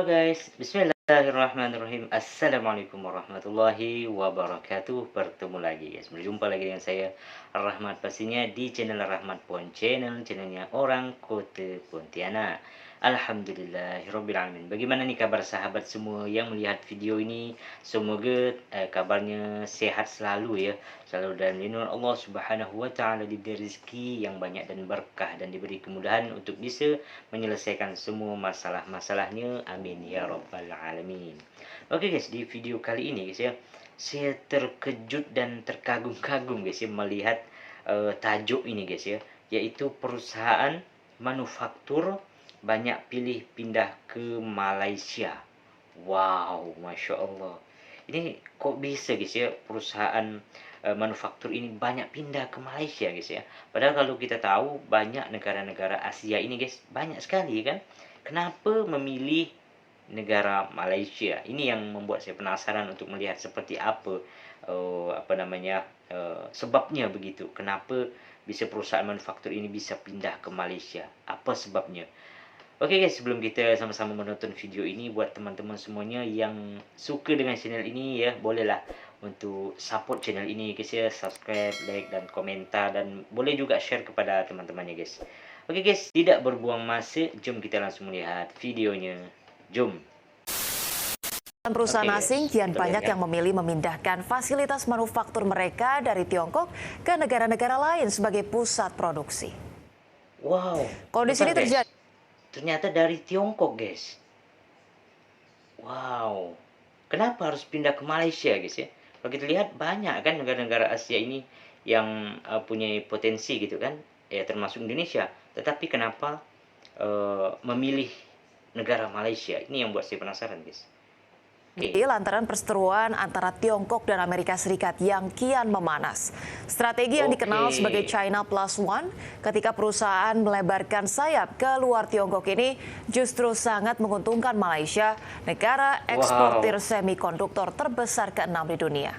guys, bismillahirrahmanirrahim. Assalamualaikum warahmatullahi wabarakatuh. Bertemu lagi guys, berjumpa lagi dengan saya Rahmat, pastinya di channel Rahmat Pon Channel, channelnya orang Kota Pontianak. Alhamdulillahirobbilalamin. Bagaimana nih kabar sahabat semua yang melihat video ini? Semoga kabarnya sehat selalu ya, selalu dalam lindungan Allah Subhanahu wa taala, diberi rezeki yang banyak dan berkah, dan diberi kemudahan untuk bisa menyelesaikan semua masalah-masalahnya. Amin ya rabbal alamin. Oke guys, di video kali ini guys ya, saya terkejut dan terkagum-kagum guys ya melihat tajuk ini guys ya, yaitu perusahaan manufaktur banyak pilih pindah ke Malaysia. Wow, masya Allah. Ini kok bisa guys ya, perusahaan manufaktur ini banyak pindah ke Malaysia guys ya. Padahal kalau kita tahu banyak negara-negara Asia ini guys, banyak sekali kan. Kenapa memilih negara Malaysia? Ini yang membuat saya penasaran untuk melihat seperti apa sebabnya begitu. Kenapa bisa perusahaan manufaktur ini bisa pindah ke Malaysia? Apa sebabnya? Oke guys, sebelum kita sama-sama menonton video ini, buat teman-teman semuanya yang suka dengan channel ini ya, bolehlah untuk support channel ini guys ya, subscribe, like, dan komentar, dan boleh juga share kepada teman-temannya guys. Oke guys, tidak berbuang masa, jom kita langsung melihat videonya. Jom. Perusahaan Oke, asing guys, kian kita banyak lihat ya. yang memilih memindahkan fasilitas manufaktur mereka dari Tiongkok ke negara-negara lain sebagai pusat produksi. Wow, Kondisi ini bentar, guys. terjadi. Ternyata dari Tiongkok guys. Wow, kenapa harus pindah ke Malaysia guys ya? Kalau kita lihat banyak kan negara-negara Asia ini yang punya potensi gitu kan, ya termasuk Indonesia. Tetapi kenapa memilih negara Malaysia? Ini yang buat saya penasaran guys. Lantaran perseteruan antara Tiongkok dan Amerika Serikat yang kian memanas. Strategi yang dikenal sebagai China Plus One ketika perusahaan melebarkan sayap ke luar Tiongkok ini justru sangat menguntungkan Malaysia, negara eksportir semikonduktor terbesar ke-6 di dunia.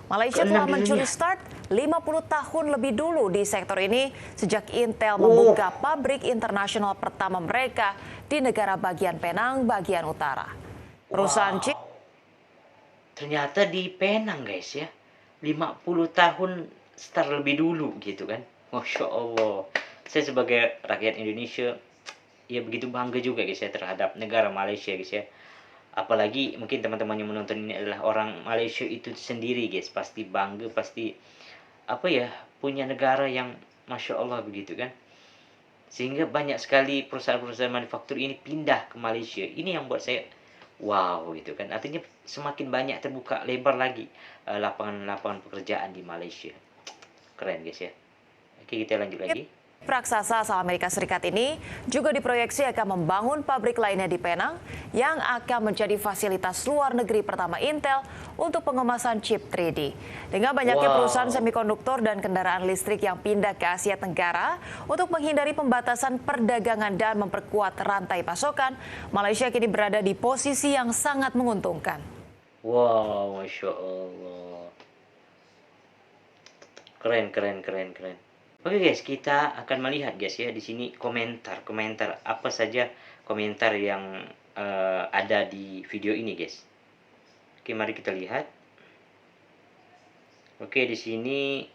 Malaysia telah mencuri start 50 tahun lebih dulu di sektor ini sejak Intel membuka pabrik internasional pertama mereka di negara bagian Penang bagian utara. Perusahaan ternyata di Penang guys ya, 50 tahun start lebih dulu gitu kan. Masya Allah. Saya sebagai rakyat Indonesia ya begitu bangga juga guys ya terhadap negara Malaysia guys ya. Apalagi mungkin teman-teman yang menonton ini adalah orang Malaysia itu sendiri guys, pasti bangga, pasti punya negara yang Masya Allah begitu kan. Sehingga banyak sekali perusahaan-perusahaan manufaktur ini pindah ke Malaysia. Ini yang buat saya wow gitu kan. Artinya semakin banyak terbuka lebar lagi lapangan-lapangan pekerjaan di Malaysia. Keren guys ya. Oke, kita lanjut lagi. Raksasa asal Amerika Serikat ini juga diproyeksi akan membangun pabrik lainnya di Penang yang akan menjadi fasilitas luar negeri pertama Intel untuk pengemasan chip 3D. Dengan banyaknya perusahaan semikonduktor dan kendaraan listrik yang pindah ke Asia Tenggara untuk menghindari pembatasan perdagangan dan memperkuat rantai pasokan, Malaysia kini berada di posisi yang sangat menguntungkan. Wow, Masya Allah. Keren. Oke guys, kita akan melihat guys ya di sini komentar apa saja komentar yang ada di video ini guys. Oke, mari kita lihat. Oke, di sini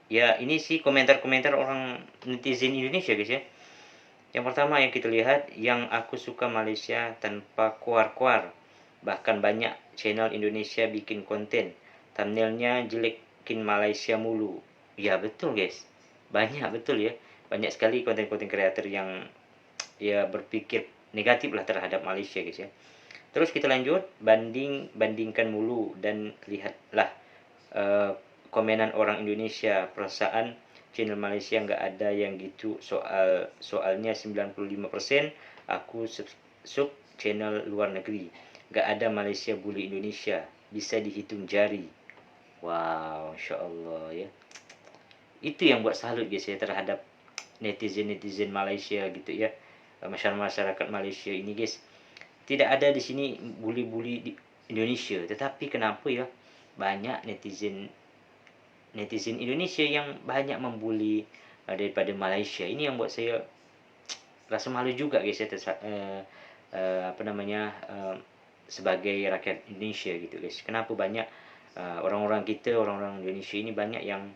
ya ini sih komentar-komentar orang netizen Indonesia guys ya. Yang pertama yang kita lihat, yang aku suka Malaysia tanpa kuar-kuar. Bahkan banyak channel Indonesia bikin konten, thumbnailnya jelekin Malaysia mulu. Ya betul guys, banyak betul ya, banyak sekali konten-konten kreator yang ya berpikir negatif lah terhadap Malaysia guys ya. Terus kita lanjut, bandingkan mulu dan lihatlah komenan orang Indonesia, perasaan channel Malaysia nggak ada yang gitu, soalnya 95% aku sub channel luar negeri, nggak ada Malaysia bully Indonesia, bisa dihitung jari. Wow, Masya Allah ya. Itu yang buat salut guys ya terhadap netizen Malaysia gitu ya, masyarakat Malaysia ini guys. Tidak ada di sini bully-bully di Indonesia, tetapi kenapa ya banyak netizen Indonesia yang banyak membuli daripada Malaysia. Ini yang buat saya rasa malu juga guys ya apa namanya, sebagai rakyat Indonesia gitu guys. Kenapa banyak orang-orang kita, orang-orang Indonesia ini banyak yang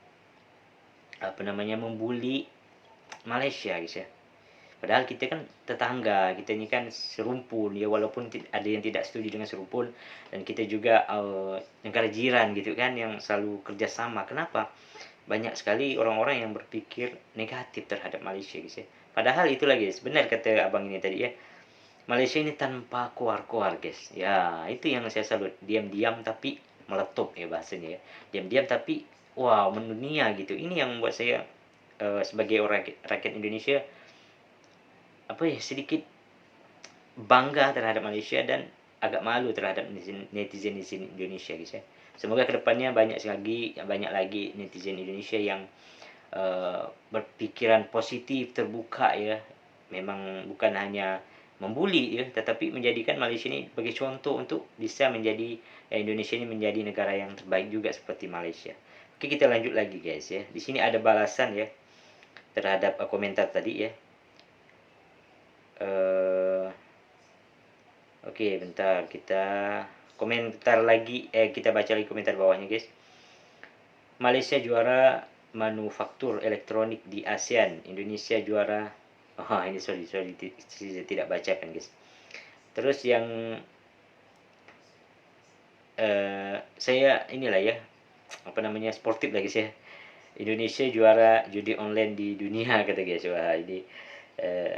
apa namanya, membuli Malaysia guys ya. Padahal kita kan tetangga, kita ini kan serumpun ya, walaupun ada yang tidak setuju dengan serumpun, dan kita juga negara jiran gitu kan yang selalu kerjasama. Kenapa? Banyak sekali orang-orang yang berpikir negatif terhadap Malaysia guys ya. Padahal itulah guys, benar kata abang ini tadi ya. Malaysia ini tanpa koar-koar guys. Ya, itu yang saya salut. Diam-diam tapi meletup ya bahasanya ya. Diam-diam tapi wow, mendunia gitu. Ini yang membuat saya sebagai orang rakyat Indonesia apa ya, sedikit bangga terhadap Malaysia dan agak malu terhadap netizen Indonesia guys ya. Semoga kedepannya banyak lagi netizen Indonesia yang berpikiran positif, terbuka ya. Memang bukan hanya membuli ya, tetapi menjadikan Malaysia ini sebagai contoh untuk bisa menjadi Indonesia ini menjadi negara yang terbaik juga seperti Malaysia. Oke, kita lanjut lagi guys ya. Di sini ada balasan ya terhadap komentar tadi ya. Oke, bentar kita komentar lagi, kita baca lagi komentar bawahnya guys. Malaysia juara manufaktur elektronik di ASEAN, Indonesia juara. Oh, ini sorry saya tidak bacakan guys. Terus yang saya inilah ya, apa namanya, sportif lagi sih ya. Indonesia juara judi online di dunia kata guys. Wah, ini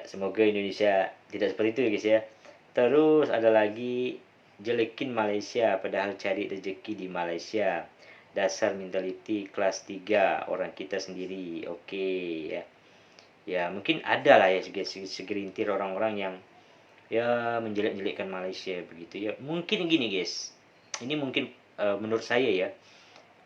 semoga Indonesia tidak seperti itu guys ya. Terus ada lagi, jelekin Malaysia padahal cari rezeki di Malaysia. Dasar mentality kelas 3 orang kita sendiri. Oke ya. Ya mungkin ada lah ya segelintir orang-orang yang ya menjelek-jelekkan Malaysia begitu ya. Mungkin gini guys. Ini mungkin menurut saya ya.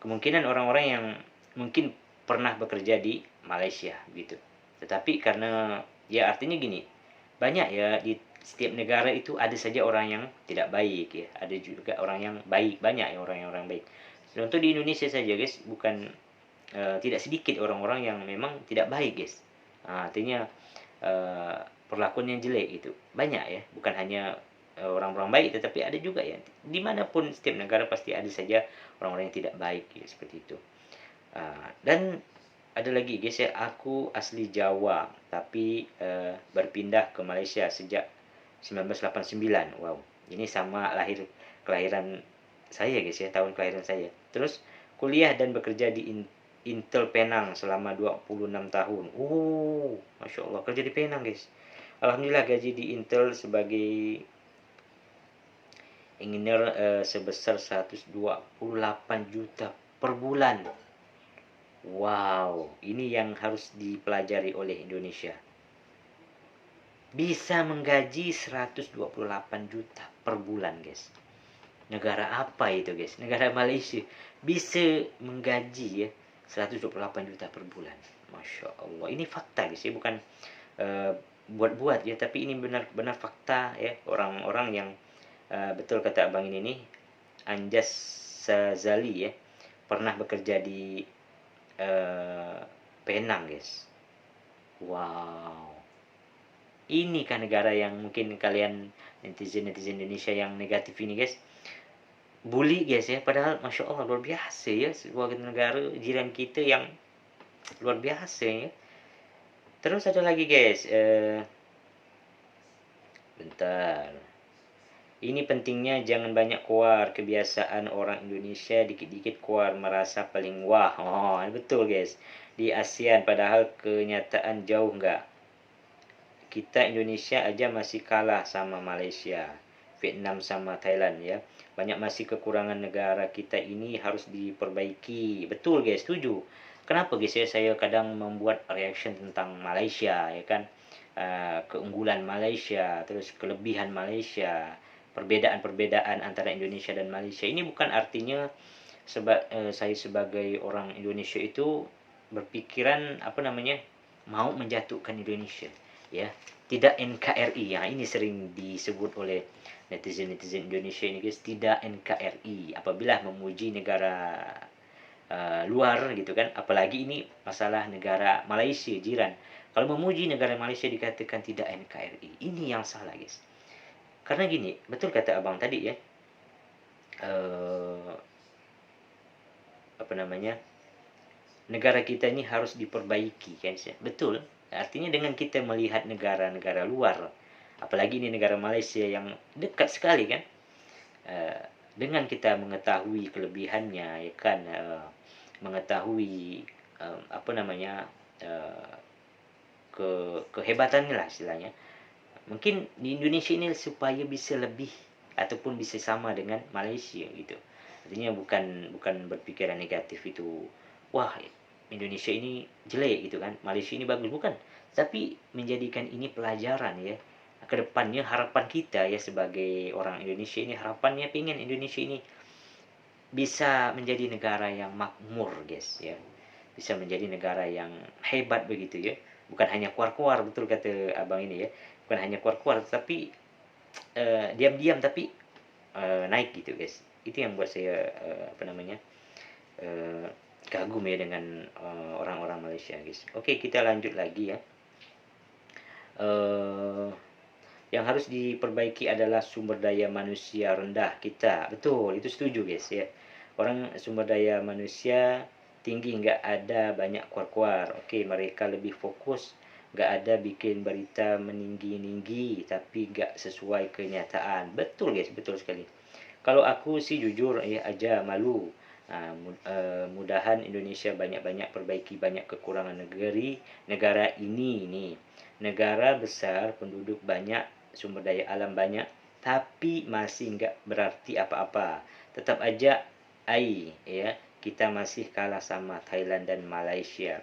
Kemungkinan orang-orang yang mungkin pernah bekerja di Malaysia gitu. Tetapi karena ya artinya gini, banyak ya di setiap negara itu ada saja orang yang tidak baik ya, ada juga orang yang baik, banyak ya orang baik. Contoh di Indonesia saja guys, bukan tidak sedikit orang-orang yang memang tidak baik guys. Artinya perlakuan yang jelek itu banyak ya, bukan hanya orang-orang baik, tetapi ada juga ya, dimanapun setiap negara pasti ada saja orang-orang yang tidak baik ya, seperti itu. Dan ada lagi guys ya, aku asli Jawa tapi berpindah ke Malaysia sejak 1989. Wow, ini sama kelahiran saya guys ya, tahun kelahiran saya. Terus kuliah dan bekerja di Intel Penang selama 26 tahun. Masya Allah, kerja di Penang guys. Alhamdulillah, gaji di Intel sebagai engineer sebesar 128 juta per bulan. Wow, ini yang harus dipelajari oleh Indonesia. Bisa menggaji 128 juta per bulan guys. Negara apa itu guys? Negara Malaysia bisa menggaji ya 128 juta per bulan. Masya Allah, ini fakta guys ya, bukan buat-buat ya, tapi ini benar-benar fakta ya. Orang-orang yang betul kata abang ini nih, Anjas Sazali ya, pernah bekerja di Penang guys. Wow, ini kan negara yang mungkin kalian netizen Indonesia yang negatif ini guys bully guys ya, padahal masya Allah luar biasa ya, sebuah negara jiran kita yang luar biasa ya. Terus ada lagi guys, bentar, ini pentingnya jangan banyak koar. Kebiasaan orang Indonesia dikit-dikit koar, merasa paling wah. Oh betul guys, di ASEAN padahal kenyataan jauh enggak. Kita Indonesia aja masih kalah sama Malaysia, Vietnam sama Thailand ya. Banyak masih kekurangan negara kita ini harus diperbaiki. Betul guys, setuju. Kenapa guys ya saya kadang membuat reaction tentang Malaysia ya kan, keunggulan Malaysia, terus kelebihan Malaysia, perbedaan-perbedaan antara Indonesia dan Malaysia. Ini bukan artinya saya sebagai orang Indonesia itu berpikiran apa namanya mau menjatuhkan Indonesia ya. Tidak NKRI ya, ini sering disebut oleh netizen Indonesia ini guys, tidak NKRI apabila memuji negara luar gitu kan, apalagi ini masalah negara Malaysia jiran. Kalau memuji negara Malaysia dikatakan tidak NKRI, ini yang salah guys. Karena gini, betul kata abang tadi ya, eh, apa namanya, negara kita ini harus diperbaiki kan sih. Betul. Artinya dengan kita melihat negara-negara luar, apalagi ini negara Malaysia yang dekat sekali kan, eh, dengan kita mengetahui kelebihannya ya kan, mengetahui apa namanya, eh, kehebatannya lah istilahnya. Mungkin di Indonesia ini supaya bisa lebih ataupun bisa sama dengan Malaysia gitu. Artinya bukan bukan berpikiran negatif itu. Wah, Indonesia ini jelek gitu kan. Malaysia ini bagus, bukan. Tapi menjadikan ini pelajaran ya. Kedepannya harapan kita ya sebagai orang Indonesia ini, harapannya pengen Indonesia ini bisa menjadi negara yang makmur, guys ya. Bisa menjadi negara yang hebat begitu ya. Bukan hanya kuar-kuar, betul kata abang ini ya. Bukan hanya kuar-kuar, tapi diam-diam tapi naik gitu, guys. Itu yang buat saya apa namanya, eh, kagum ya dengan orang-orang Malaysia, guys. Oke, kita lanjut lagi ya. eh yang harus diperbaiki adalah sumber daya manusia rendah kita. Betul, itu setuju, guys ya. Orang sumber daya manusia tinggi, nggak ada banyak kuar-kuar. Oke, mereka lebih fokus, nggak ada bikin berita meninggi-ninggi tapi nggak sesuai kenyataan. Betul, guys, betul sekali. Kalau aku sih jujur ya aja malu. Mudahan Indonesia banyak-banyak perbaiki banyak kekurangan negara ini nih. Negara besar, penduduk banyak, sumber daya alam banyak, tapi masih nggak berarti apa-apa. Tetap aja ya, kita masih kalah sama Thailand dan Malaysia.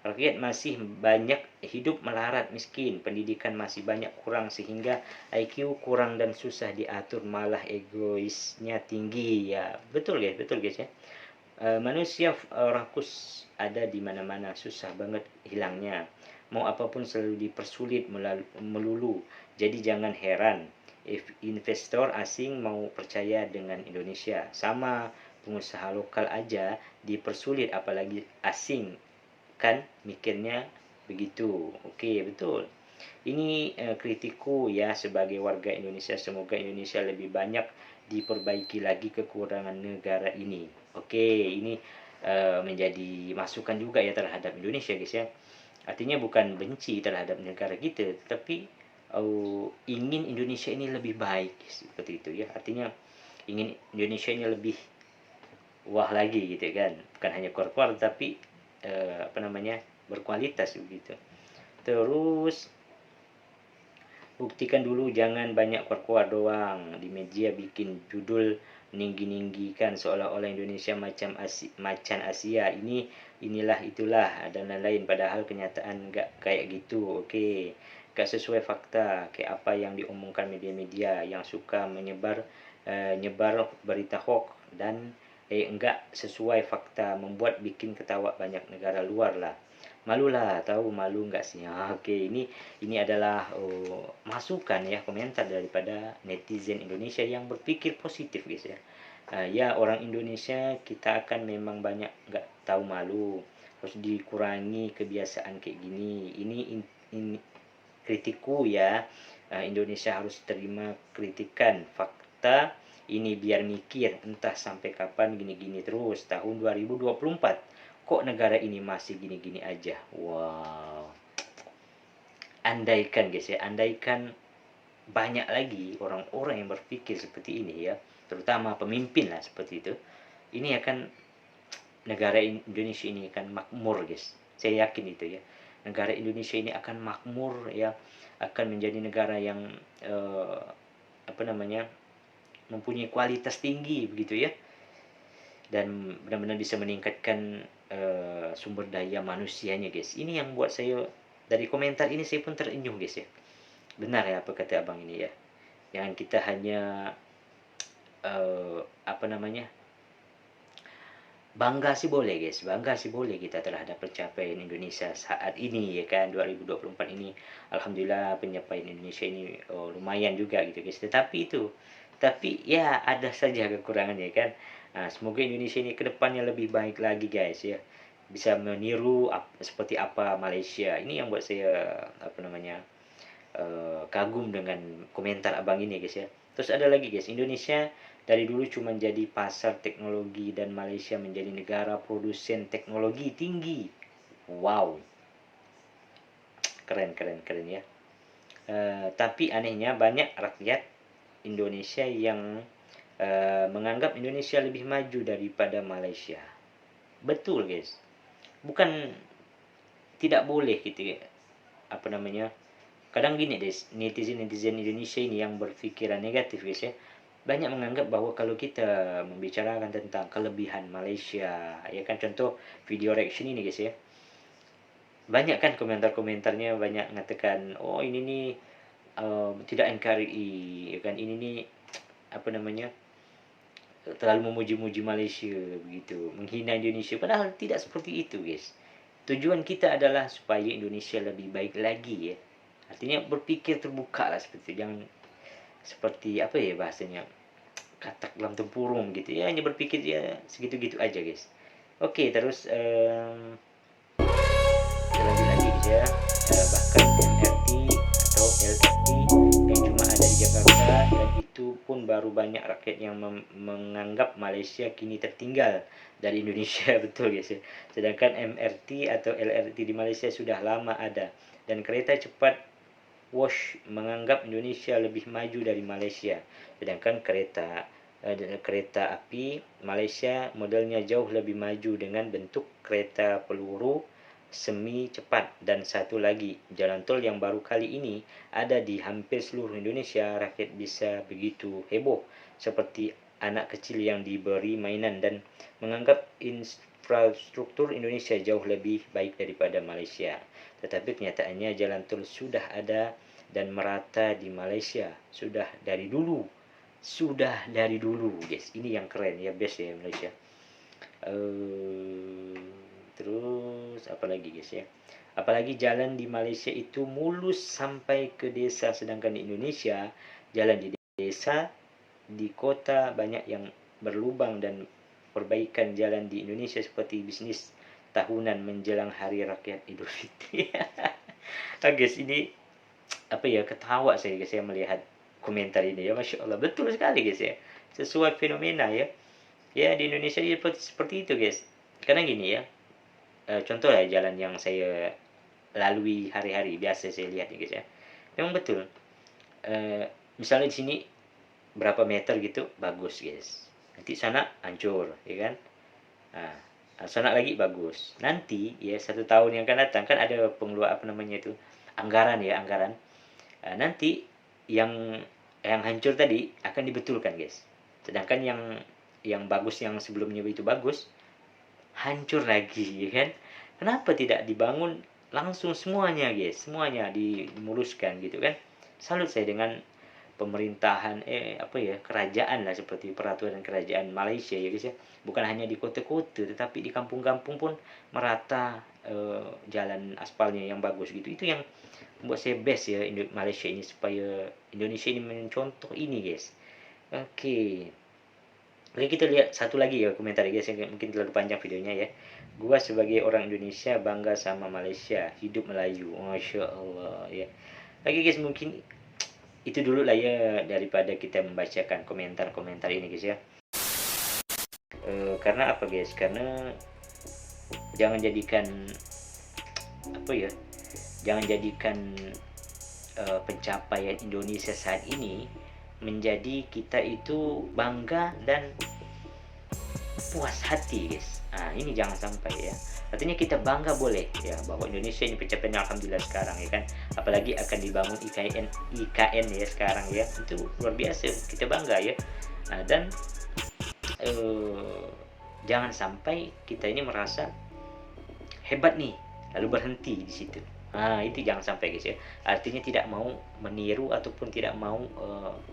Rakyat masih banyak hidup melarat miskin, pendidikan masih banyak kurang sehingga IQ kurang dan susah diatur, malah egoisnya tinggi ya. Betul guys ya. Manusia rakus ada di mana-mana, susah banget hilangnya. Mau apapun selalu dipersulit melulu. Jadi jangan heran if investor asing mau percaya dengan Indonesia. Sama pengusaha lokal aja dipersulit, apalagi asing kan mikirnya begitu. Oke, betul. Ini kritiku ya sebagai warga Indonesia, semoga Indonesia lebih banyak diperbaiki lagi kekurangan negara ini. Oke, ini menjadi masukan juga ya terhadap Indonesia, guys ya. Artinya bukan benci terhadap negara kita, tapi ingin Indonesia ini lebih baik seperti itu ya. Artinya ingin Indonesia ini lebih wah lagi gitu kan. Bukan hanya kuar-kuar tapi apa namanya, berkualitas begitu. Terus buktikan dulu, jangan banyak kuar-kuar doang di media, bikin judul meninggi-ninggikan seolah-olah Indonesia macam macan Asia, inilah itulah dan lain-lain, padahal kenyataan nggak kayak gitu. Oke, nggak sesuai fakta kayak apa yang diomongkan media-media yang suka nyebar berita hoax dan enggak sesuai fakta, membuat bikin ketawa banyak negara luar lah. Malulah, tahu malu nggak sih? Oke, ini adalah masukan ya, komentar daripada netizen Indonesia yang berpikir positif, guys ya. Ya, orang Indonesia kita akan memang banyak nggak tahu malu, harus dikurangi kebiasaan kayak gini. Ini kritiku ya. Indonesia harus terima kritikan fakta ini, biar mikir entah sampai kapan gini-gini terus. Tahun 2024 kok negara ini masih gini-gini aja. Wow. Andaikan, guys ya, andaikan banyak lagi orang-orang yang berpikir seperti ini ya, terutama pemimpin lah seperti itu, ini akan negara Indonesia ini akan makmur, guys. Saya yakin itu ya. Negara Indonesia ini akan makmur ya, akan menjadi negara yang apa namanya, mempunyai kualitas tinggi begitu ya, dan benar-benar bisa meningkatkan sumber daya manusianya, guys. Ini yang buat saya, dari komentar ini saya pun terenyuh, guys ya. Benar ya apa kata abang ini ya. Jangan kita hanya apa namanya, bangga sih boleh, guys, bangga sih boleh kita terhadap pencapaian Indonesia saat ini ya kan, 2024 ini. Alhamdulillah pencapaian Indonesia ini lumayan juga gitu, guys. Tapi ya ada saja kekurangannya kan. Nah, semoga Indonesia ini kedepannya lebih baik lagi, guys ya. Bisa meniru seperti apa Malaysia. Ini yang buat saya apa namanya, kagum dengan komentar abang ini guys ya. Terus ada lagi guys, Indonesia dari dulu cuma jadi pasar teknologi dan Malaysia menjadi negara produsen teknologi tinggi. Wow, keren keren keren ya. Tapi anehnya banyak rakyat Indonesia yang menganggap Indonesia lebih maju daripada Malaysia. Betul guys, bukan tidak boleh gitu ya, apa namanya, kadang gini deh, netizen Indonesia ini yang berpikiran negatif guys ya, banyak menganggap bahwa kalau kita membicarakan tentang kelebihan Malaysia ya kan, contoh video reaction ini guys ya, banyak kan komentar-komentarnya banyak mengatakan oh ini nih tidak NKRI ya kan, ini nih apa namanya, terlalu memuji-muji Malaysia begitu, menghina Indonesia, padahal tidak seperti itu guys. Tujuan kita adalah supaya Indonesia lebih baik lagi ya, artinya berpikir terbuka lah seperti itu. Jangan seperti apa ya bahasanya, katak dalam tempurung gitu ya, hanya berpikir ya segitu-gitu aja guys. Oke, terus lanjut lagi guys ya, bahkan MRT atau LRT yang cuma ada di Jakarta, dan itu pun baru banyak rakyat yang menganggap Malaysia kini tertinggal dari Indonesia. Betul guys ya. Sedangkan MRT atau LRT di Malaysia sudah lama ada, dan kereta cepat Wash menganggap Indonesia lebih maju dari Malaysia. Sedangkan kereta api Malaysia modelnya jauh lebih maju dengan bentuk kereta peluru semi cepat. Dan satu lagi, jalan tol yang baru kali ini ada di hampir seluruh Indonesia. Rakyat bisa begitu heboh seperti anak kecil yang diberi mainan dan menganggap infrastruktur Indonesia jauh lebih baik daripada Malaysia. Tetapi kenyataannya jalan tol sudah ada dan merata di Malaysia sudah dari dulu guys. Ini yang keren ya, best ya Malaysia. Terus apalagi guys ya, apalagi jalan di Malaysia itu mulus sampai ke desa, sedangkan di Indonesia jalan di desa di kota banyak yang berlubang, dan perbaikan jalan di Indonesia seperti bisnis tahunan menjelang hari rakyat Idul Fitri. Guys, ini apa ya, ketawa saya guys ya melihat komentar ini ya, Masya Allah, betul sekali guys ya, sesuai fenomena ya. Ya di Indonesia seperti itu guys. Karena gini ya, contoh ya jalan yang saya lalui hari-hari biasa saya lihat ya guys ya, memang betul. Misalnya di sini berapa meter gitu bagus guys, nanti sana hancur ya kan. Sana lagi bagus, nanti ya 1 tahun yang akan datang kan ada pengeluaran apa namanya itu, anggaran ya, anggaran. Nanti yang hancur tadi akan dibetulkan guys, sedangkan yang bagus, yang sebelumnya itu bagus, hancur lagi ya kan. Kenapa tidak dibangun langsung semuanya guys, semuanya dimuluskan gitu kan. Salut saya dengan pemerintahan kerajaan lah, seperti peraturan kerajaan Malaysia ya guys ya. Bukan hanya di kota-kota tetapi di kampung-kampung pun merata jalan aspalnya yang bagus gitu. Itu yang membuat saya best ya Malaysia ini, supaya Indonesia ini mencontoh ini guys. Oke, kita lihat satu lagi ya komentar guys, yang mungkin terlalu panjang videonya ya. Gua sebagai orang Indonesia bangga sama Malaysia, hidup Melayu. Masya Allah ya. Lagi guys, mungkin itu dulu lah ya daripada kita membacakan komentar-komentar ini guys ya. Karena apa guys, karena jangan jadikan pencapaian Indonesia saat ini menjadi kita itu bangga dan puas hati guys. Ini jangan sampai ya. Artinya kita bangga boleh ya bahwa Indonesia ini pencapaiannya alhamdulillah sekarang ya kan. Apalagi akan dibangun IKN ya sekarang ya. Itu luar biasa, kita bangga ya. Dan jangan sampai kita ini merasa hebat nih lalu berhenti di situ. Itu jangan sampai guys ya. Artinya tidak mau meniru ataupun tidak mau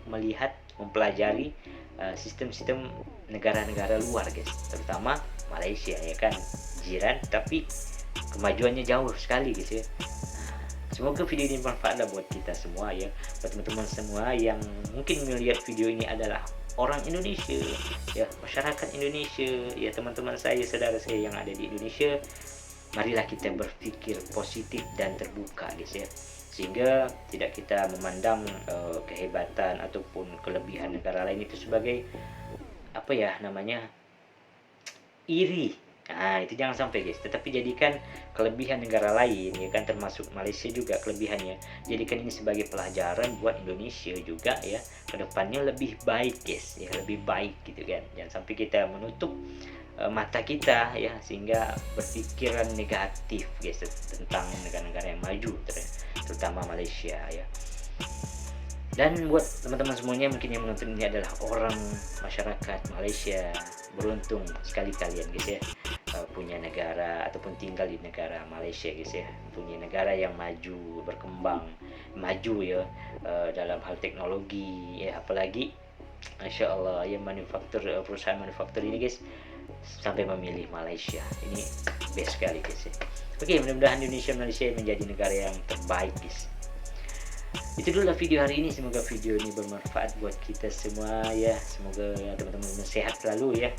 melihat, mempelajari sistem-sistem negara-negara luar guys, terutama Malaysia ya kan, jiran tapi kemajuannya jauh sekali guys ya. Semoga video ini bermanfaat lah buat kita semua ya, buat teman-teman semua yang mungkin melihat video ini adalah orang Indonesia ya, masyarakat Indonesia ya, teman-teman saya, saudara saya yang ada di Indonesia. marilah kita berpikir positif dan terbuka guys ya, sehingga tidak kita memandang kehebatan ataupun kelebihan negara lain itu sebagai apa ya namanya, iri. Nah, itu jangan sampai guys, tetapi jadikan kelebihan negara lain ya kan, termasuk Malaysia juga kelebihannya. Jadikan ini sebagai pelajaran buat Indonesia juga ya, kedepannya lebih baik guys ya, lebih baik gitu kan. Jangan sampai kita menutup mata kita ya, sehingga berpikiran negatif guys tentang negara-negara yang maju, terutama Malaysia ya. Dan buat teman-teman semuanya mungkin yang menonton ini adalah orang masyarakat Malaysia, beruntung sekali kalian guys ya, punya negara ataupun tinggal di negara Malaysia guys ya, punya negara yang maju, berkembang, maju ya dalam hal teknologi ya, apalagi Masya Allah ya, manufaktur, perusahaan manufaktur ini guys sampai memilih Malaysia, ini best sekali guys ya. Oke, mudah-mudahan Malaysia menjadi negara yang terbaik guys. Itu dulu video hari ini, semoga video ini bermanfaat buat kita semua ya, semoga teman-teman sehat selalu ya.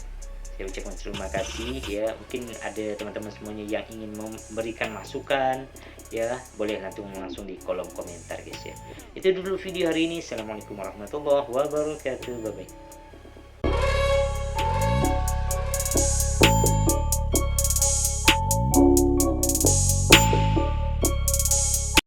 Saya ucapkan terima kasih ya. Mungkin ada teman-teman semuanya yang ingin memberikan masukan ya, boleh langsung di kolom komentar guys ya. Itu dulu video hari ini. Assalamualaikum warahmatullahi wabarakatuh. Bye bye.